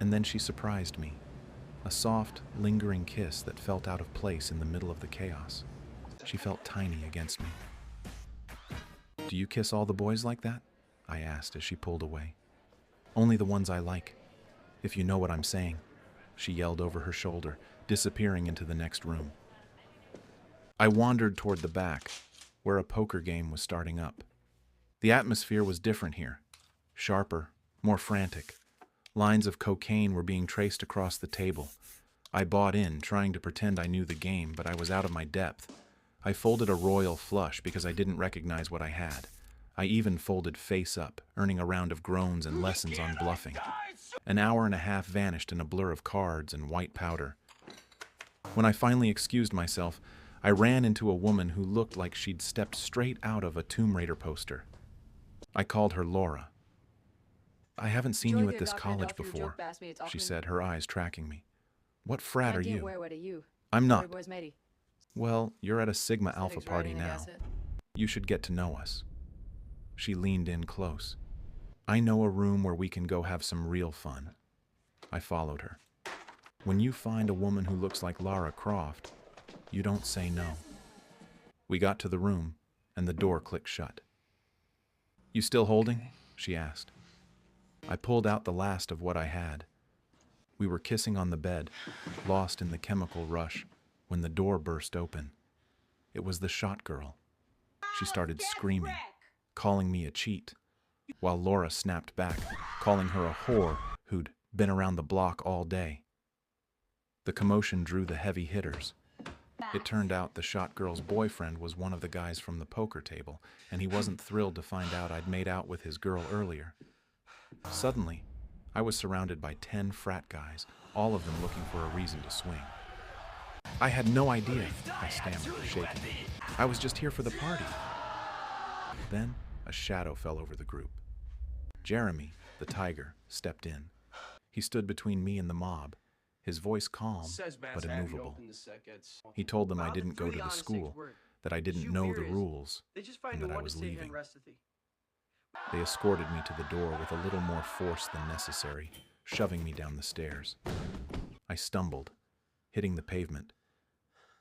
And then she surprised me. A soft, lingering kiss that felt out of place in the middle of the chaos. She felt tiny against me. "Do you kiss all the boys like that?" I asked as she pulled away. "Only the ones I like, if you know what I'm saying," she yelled over her shoulder, disappearing into the next room. I wandered toward the back, where a poker game was starting up. The atmosphere was different here. Sharper, more frantic. Lines of cocaine were being traced across the table. I bought in, trying to pretend I knew the game, but I was out of my depth. I folded a royal flush because I didn't recognize what I had. I even folded face up, earning a round of groans and lessons on bluffing. An hour and a half vanished in a blur of cards and white powder. When I finally excused myself, I ran into a woman who looked like she'd stepped straight out of a Tomb Raider poster. I called her Laura. "I haven't seen you at this college before," she said, her eyes tracking me. "What frat are you?" "I'm not." "Well, you're at a Sigma Alpha party now. You should get to know us." She leaned in close. "I know a room where we can go have some real fun." I followed her. When you find a woman who looks like Lara Croft, you don't say no. We got to the room, and the door clicked shut. "You still holding?" she asked. I pulled out the last of what I had. We were kissing on the bed, lost in the chemical rush, when the door burst open. It was the shot girl. She started screaming, calling me a cheat, while Laura snapped back, calling her a whore who'd been around the block all day. The commotion drew the heavy hitters. It turned out the shot girl's boyfriend was one of the guys from the poker table, and he wasn't thrilled to find out I'd made out with his girl earlier. Suddenly, I was surrounded by 10 frat guys, all of them looking for a reason to swing. "I had no idea," I stammered, shaking. "I was just here for the party." Then, a shadow fell over the group. Jeremy, the tiger, stepped in. He stood between me and the mob, his voice calm but immovable. He told them I didn't go to the school, that I didn't know the rules, and that I was leaving. They escorted me to the door with a little more force than necessary, shoving me down the stairs. I stumbled, hitting the pavement,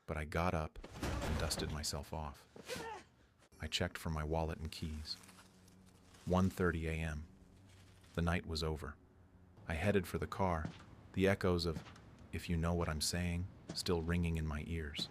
but I got up and dusted myself off. I checked for my wallet and keys. 1:30 a.m. The night was over. I headed for the car, the echoes of "if you know what I'm saying" still ringing in my ears.